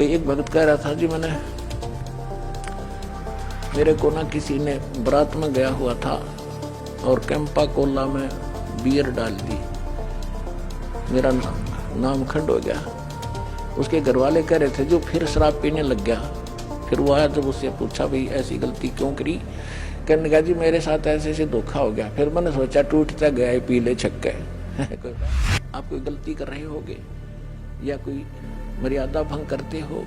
तो एक भगत कह रहा था, जी मेरे को ना किसी ने बारात में गया हुआ था और कैंपा कोला में बियर डाल दी, मेरा नाम खंड हो गया। उसके घर वाले कह रहे थे जो फिर शराब पीने लग गया। फिर वो आया, जब उससे पूछा भाई ऐसी गलती क्यों करी, कहने लगा जी मेरे साथ ऐसे धोखा हो गया। फिर मैंने सोचा टूटता गया पी ले छक्के। आप कोई गलती कर रहे होगे या कोई मर्यादा भंग करते हो,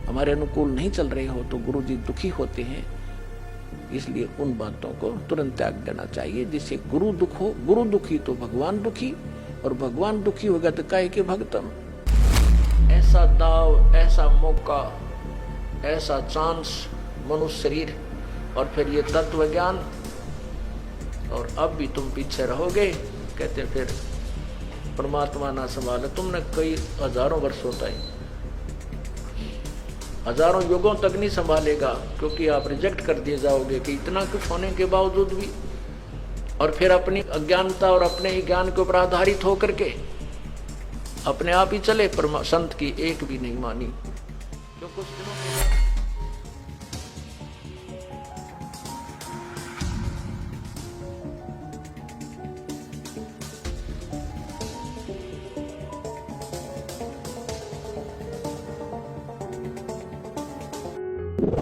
हमारे अनुकूल नहीं चल रहे हो, तो गुरु जी दुखी होते हैं। इसलिए उन बातों को तुरंत त्याग देना चाहिए जिससे गुरु दुख हो। गुरु दुखी तो भगवान दुखी, और भगवान दुखी होगा तो काहे के भगतम। ऐसा दाव, ऐसा मौका, ऐसा चांस मनुष्य शरीर, और फिर ये तत्व ज्ञान, और अब भी तुम पीछे रहोगे। कहते फिर परमात्मा ना संभाले, तुमने कई हजारों वर्षों तक, हजारों युगों तक नहीं संभालेगा, क्योंकि आप रिजेक्ट कर दिए जाओगे कि इतना कुछ होने के बावजूद भी, और फिर अपनी अज्ञानता और अपने ही ज्ञान के ऊपर आधारित होकर के अपने आप ही चले, पर संत की एक भी नहीं मानी। जो कुछ दिनों के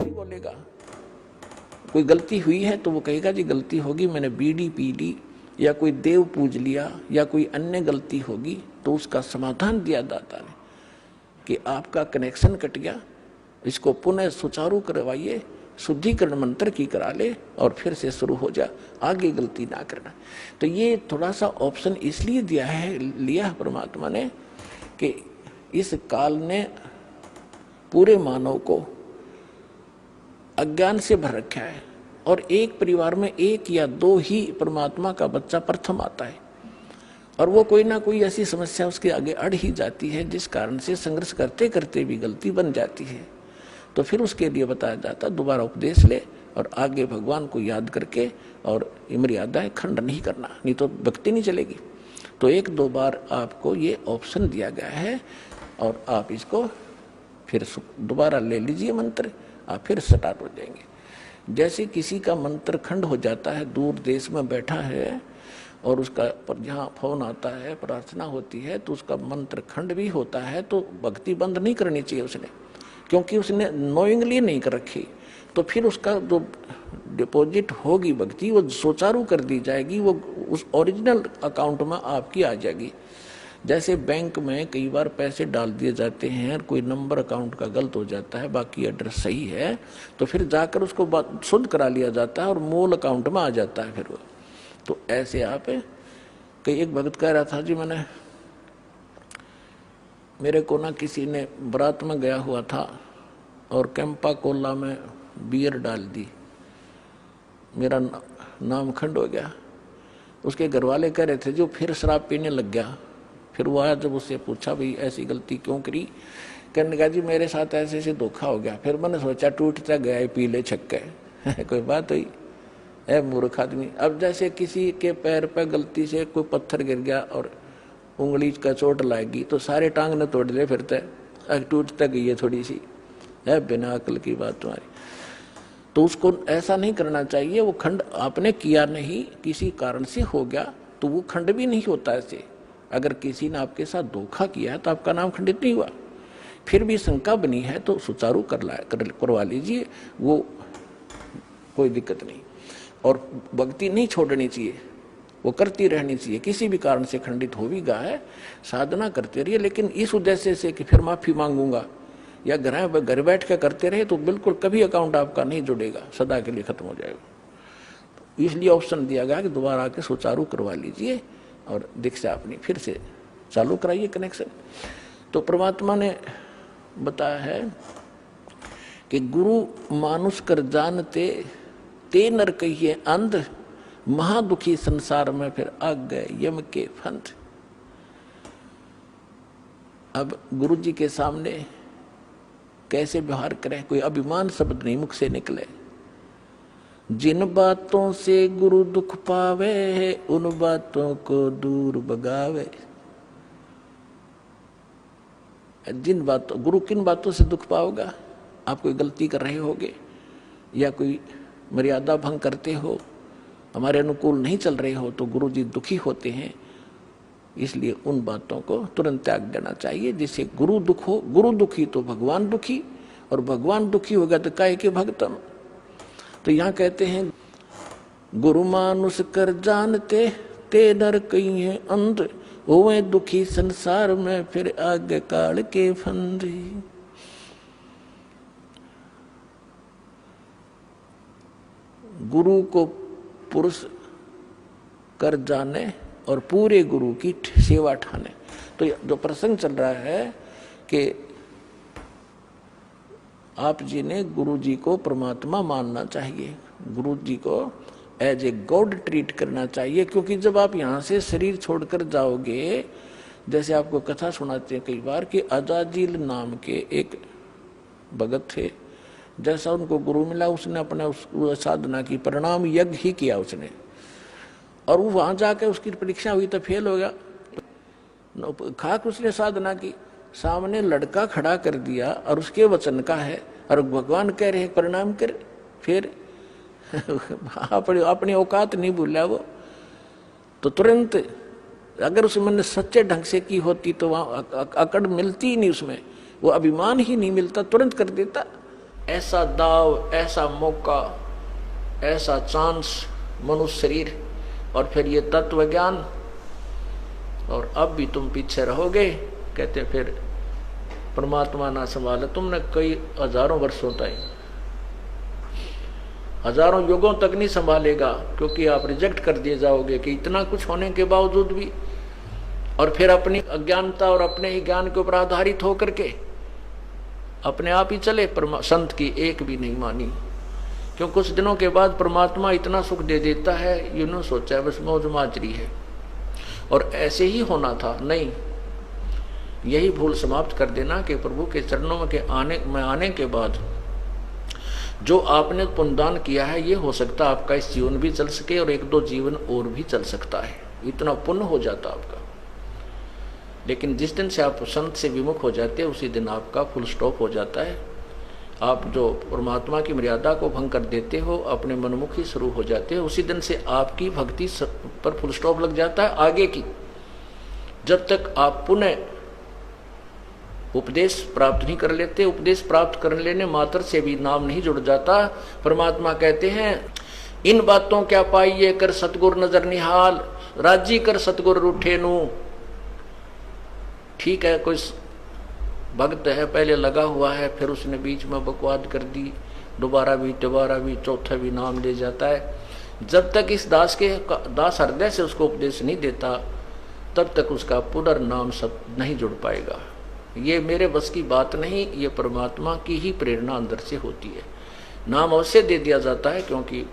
बोलेगा, कोई गलती हुई है तो वो कहेगा जी गलती होगी, मैंने बीड़ी पी ली या कोई देव पूज लिया या कोई अन्य गलती होगी, तो उसका समाधान दिया दाता ने कि आपका कनेक्शन कट गया, इसको पुनः सुचारू करवाइए, शुद्धिकरण मंत्र की करा ले और फिर से शुरू हो जा, आगे गलती ना करना। तो ये थोड़ा सा ऑप्शन इसलिए लिया परमात्मा ने कि इस काल ने पूरे मानव को अज्ञान से भर रखा है, और एक परिवार में एक या दो ही परमात्मा का बच्चा प्रथम आता है, और वो कोई ना कोई ऐसी समस्या उसके आगे अड़ ही जाती है जिस कारण से संघर्ष करते करते भी गलती बन जाती है। तो फिर उसके लिए बताया जाता दोबारा उपदेश ले और आगे भगवान को याद करके, और मर्यादाएं खंड नहीं करना, नहीं तो भक्ति नहीं चलेगी। तो एक दो बार आपको ये ऑप्शन दिया गया है, और आप इसको फिर दोबारा ले लीजिए मंत्र, आप फिर स्टार्ट हो जाएंगे। जैसे किसी का मंत्र खंड हो जाता है, दूर देश में बैठा है और उसका पर जहाँ फोन आता है, प्रार्थना होती है, तो उसका मंत्र खंड भी होता है, तो भक्ति बंद नहीं करनी चाहिए उसने, क्योंकि उसने नोइंगली नहीं कर रखी। तो फिर उसका जो डिपॉजिट होगी भक्ति, वो सुचारू कर दी जाएगी, वो उस ओरिजिनल अकाउंट में आपकी आ जाएगी। जैसे बैंक में कई बार पैसे डाल दिए जाते हैं, कोई नंबर अकाउंट का गलत हो जाता है, बाकी एड्रेस सही है, तो फिर जाकर उसको शुद्ध करा लिया जाता है और मूल अकाउंट में आ जाता है फिर वो। तो ऐसे आप कई, एक भगत कह रहा था, जी मेरे को ना किसी ने बारात में गया हुआ था और कैंपा कोला में बियर डाल दी, मेरा नाम खंड हो गया। उसके घर वाले कह रहे थे जो फिर शराब पीने लग गया। फिर वो आया, जब उससे पूछा भाई ऐसी गलती क्यों करी, कहने लगा जी मेरे साथ ऐसे धोखा हो गया। फिर मैंने सोचा टूटता गया पी ले छक्के। कोई बात हुई है मूर्ख आदमी। अब जैसे किसी के पैर पर गलती से कोई पत्थर गिर गया और उंगली का चोट लाएगी तो सारे टांग ने तोड़ ले फिरते, टूटता गई है थोड़ी सी, है बिना अकल की बात तुम्हारी। तो उसको ऐसा नहीं करना चाहिए। वो खंड आपने किया नहीं, किसी कारण से हो गया, तो वो खंड भी नहीं होता ऐसे। अगर किसी ने आपके साथ धोखा किया है तो आपका नाम खंडित नहीं हुआ। फिर भी शंका बनी है तो सुचारू करवा लीजिए, वो कोई दिक्कत नहीं। और भक्ति नहीं छोड़नी चाहिए, वो करती रहनी चाहिए। किसी भी कारण से खंडित हो भी गया है, साधना करते रहिए, लेकिन इस उद्देश्य से कि फिर माफी मांगूंगा या घर बैठ के करते रहे तो बिल्कुल कभी अकाउंट आपका नहीं जुड़ेगा, सदा के लिए खत्म हो जाएगा। इसलिए ऑप्शन दिया गया कि दोबारा आके सुचारू करवा लीजिए और दीक्षा अपनी फिर से चालू कराइए कनेक्शन। तो परमात्मा ने बताया है कि गुरु मानुष कर जानते ते नर कहिए अंध, महादुखी संसार में फिर आग गए यम के फंद। अब गुरु जी के सामने कैसे व्यवहार करें, कोई अभिमान शब्द नहीं मुख से निकले। जिन बातों से गुरु दुख पावे, उन बातों को दूर भगावे। जिन बातों, गुरु किन बातों से दुख पाओगा? आप कोई गलती कर रहे होगे या कोई मर्यादा भंग करते हो, हमारे अनुकूल नहीं चल रहे हो, तो गुरु जी दुखी होते हैं। इसलिए उन बातों को तुरंत त्याग देना चाहिए जिससे गुरु दुख हो। गुरु दुखी तो भगवान दुखी, और भगवान दुखी होगा तो काहे के भगतम। तो यहाँ कहते हैं गुरु मानुष कर जानते ते नर कई है अंध, होवे दुखी संसार में फिर आगे काल के फंदे। गुरु को पुरुष कर जाने और पूरे गुरु की सेवा ठाने। तो जो प्रसंग चल रहा है कि आप जी ने गुरु जी को परमात्मा मानना चाहिए, गुरु जी को एज ए गॉड ट्रीट करना चाहिए। क्योंकि जब आप यहाँ से शरीर छोड़कर जाओगे, जैसे आपको कथा सुनाते हैं कई बार कि अजाजील नाम के एक भगत थे, जैसा उनको गुरु मिला उसने अपना साधना की परिणाम यज्ञ ही किया उसने, और वो वहां जाके उसकी परीक्षा हुई तो फेल हो गया। खाक उसने साधना की, सामने लड़का खड़ा कर दिया और उसके वचन का है, और भगवान कह रहे परिणाम कर, फिर अपनी औकात नहीं भूला वो। तो तुरंत अगर उसमें ने सच्चे ढंग से की होती तो वहां अकड़ मिलती ही नहीं, उसमें वो अभिमान ही नहीं मिलता, तुरंत कर देता। ऐसा दाव, ऐसा मौका, ऐसा चांस मनुष्य शरीर, और फिर ये तत्व ज्ञान, और अब भी तुम पीछे रहोगे। कहते फिर परमात्मा ना संभाले तुमने कई हजारों वर्षों तक, हजारों युगों तक नहीं संभालेगा, क्योंकि आप रिजेक्ट कर दिए जाओगे कि इतना कुछ होने के बावजूद भी, और फिर अपनी अज्ञानता और अपने ही ज्ञान के ऊपर आधारित होकर के अपने आप ही चले, संत की एक भी नहीं मानी। क्यों कुछ दिनों के बाद परमात्मा इतना सुख दे देता है, यूं सोचा बस मौज माजरी है, और ऐसे ही होना था। नहीं, यही भूल समाप्त कर देना कि प्रभु के चरणों के आने के बाद जो आपने पुण्यदान किया है, ये हो सकता है आपका इस जीवन भी चल सके और एक दो जीवन और भी चल सकता है, इतना पुण्य हो जाता आपका। लेकिन जिस दिन से आप संत से विमुख हो जाते हैं, उसी दिन आपका फुल स्टॉप हो जाता है। आप जो परमात्मा की मर्यादा को भंग कर देते हो, अपने मनमुखी शुरू हो जाते हो, उसी दिन से आपकी भक्ति पर फुल स्टॉप लग जाता है आगे की। जब तक आप पुनः उपदेश प्राप्त नहीं कर लेते, उपदेश प्राप्त कर लेने मात्र से भी नाम नहीं जुड़ जाता। परमात्मा कहते हैं इन बातों क्या पाइए कर सतगुर नजर निहाल, राजी कर सतगुर रूठे नू। ठीक है, कोई भक्त है, पहले लगा हुआ है, फिर उसने बीच में बकवाद कर दी, दोबारा भी चौथा भी नाम ले जाता है। जब तक इस दास हृदय से उसको उपदेश नहीं देता, तब तक उसका पुनर्नाम सब नहीं जुड़ पाएगा। ये मेरे बस की बात नहीं, ये परमात्मा की ही प्रेरणा अंदर से होती है। नाम अवश्य दे दिया जाता है, क्योंकि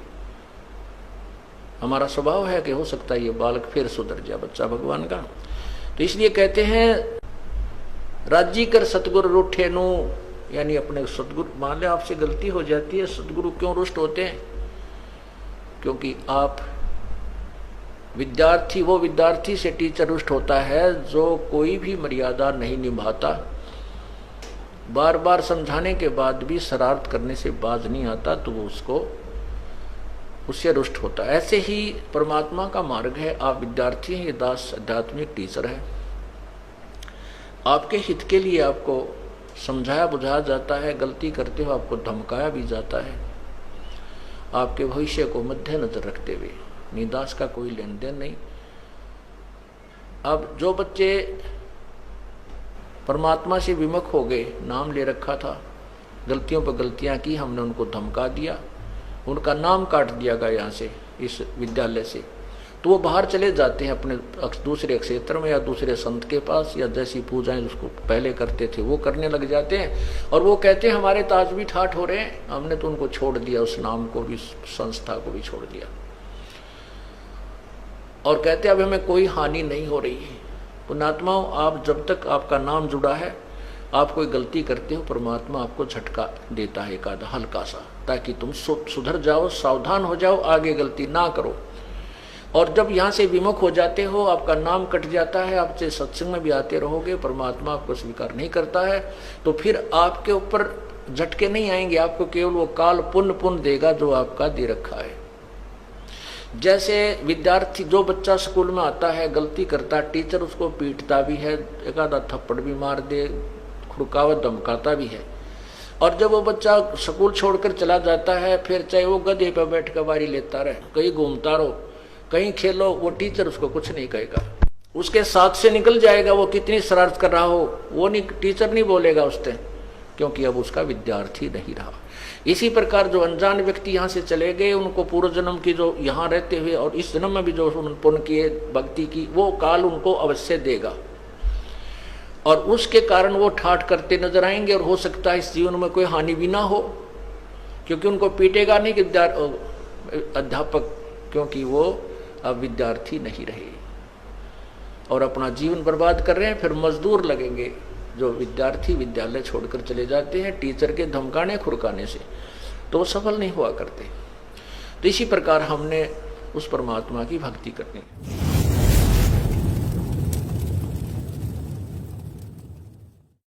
हमारा स्वभाव है कि हो सकता है ये बालक फिर सुधर जाए, बच्चा भगवान का। तो इसलिए कहते हैं राजी कर सतगुरु रूठे नु, यानी अपने सतगुरु, मान ले आपसे गलती हो जाती है, सतगुरु क्यों रुष्ट होते हैं? क्योंकि आप विद्यार्थी, वो विद्यार्थी से टीचर रुष्ट होता है जो कोई भी मर्यादा नहीं निभाता, बार बार समझाने के बाद भी शरारत करने से बाज नहीं आता, तो वो उससे रुष्ट होता है। ऐसे ही परमात्मा का मार्ग है, आप विद्यार्थी हैं, ये दास आध्यात्मिक टीचर है। आपके हित के लिए आपको समझाया बुझाया जाता है, गलती करते हो आपको धमकाया भी जाता है, आपके भविष्य को मद्देनजर रखते हुए। निदास का कोई लेन देन नहीं। अब जो बच्चे परमात्मा से विमुख हो गए, नाम ले रखा था, गलतियों पर गलतियां की, हमने उनको धमका दिया, उनका नाम काट दिया गया यहाँ से, इस विद्यालय से, तो वो बाहर चले जाते हैं अपने दूसरे क्षेत्र में या दूसरे संत के पास, या जैसी पूजाएं उसको पहले करते थे वो करने लग जाते हैं। और वो कहते हैं हमारे ताज भी ठाठ हो रहे हैं, हमने तो उनको छोड़ दिया, उस नाम को भी, संस्था को भी छोड़ दिया, और कहते अब हमें कोई हानि नहीं हो रही है। पुण्यात्माओं, आप जब तक आपका नाम जुड़ा है, आप कोई गलती करते हो, परमात्मा आपको झटका देता है एक आधा हल्का सा, ताकि तुम सुधर जाओ, सावधान हो जाओ, आगे गलती ना करो। और जब यहाँ से विमुख हो जाते हो, आपका नाम कट जाता है, आप चाहे सत्संग में भी आते रहोगे, परमात्मा आपको स्वीकार नहीं करता है, तो फिर आपके ऊपर झटके नहीं आएंगे, आपको केवल वो काल पुण्य देगा जो आपका दे रखा है। जैसे विद्यार्थी, जो बच्चा स्कूल में आता है गलती करता है, टीचर उसको पीटता भी है, एक आधा थप्पड़ भी मार दे, खुड़कावत धमकाता भी है, और जब वो बच्चा स्कूल छोड़कर चला जाता है, फिर चाहे वो गधे पर बैठ कर बारी लेता रहे, कहीं घूमता रहो, कहीं खेलो, वो टीचर उसको कुछ नहीं कहेगा। उसके साथ से निकल जाएगा, वो कितनी शरारत कर रहा हो वो नहीं, टीचर नहीं बोलेगा उससे, क्योंकि अब उसका विद्यार्थी नहीं रहा। इसी प्रकार जो अनजान व्यक्ति यहाँ से चले गए, उनको पूर्व जन्म की जो यहाँ रहते हुए और इस जन्म में भी जो पुण्य किए, भक्ति की, वो काल उनको अवश्य देगा, और उसके कारण वो ठाठ करते नजर आएंगे, और हो सकता है इस जीवन में कोई हानि भी ना हो, क्योंकि उनको पीटेगा नहीं कि अध्यापक, क्योंकि वो अब विद्यार्थी नहीं रहे और अपना जीवन बर्बाद कर रहे हैं। फिर मजदूर लगेंगे जो विद्यार्थी विद्यालय छोड़कर चले जाते हैं टीचर के धमकाने खुरकाने से, तो वो सफल नहीं हुआ करते। तो इसी प्रकार हमने उस परमात्मा की भक्ति करनी है।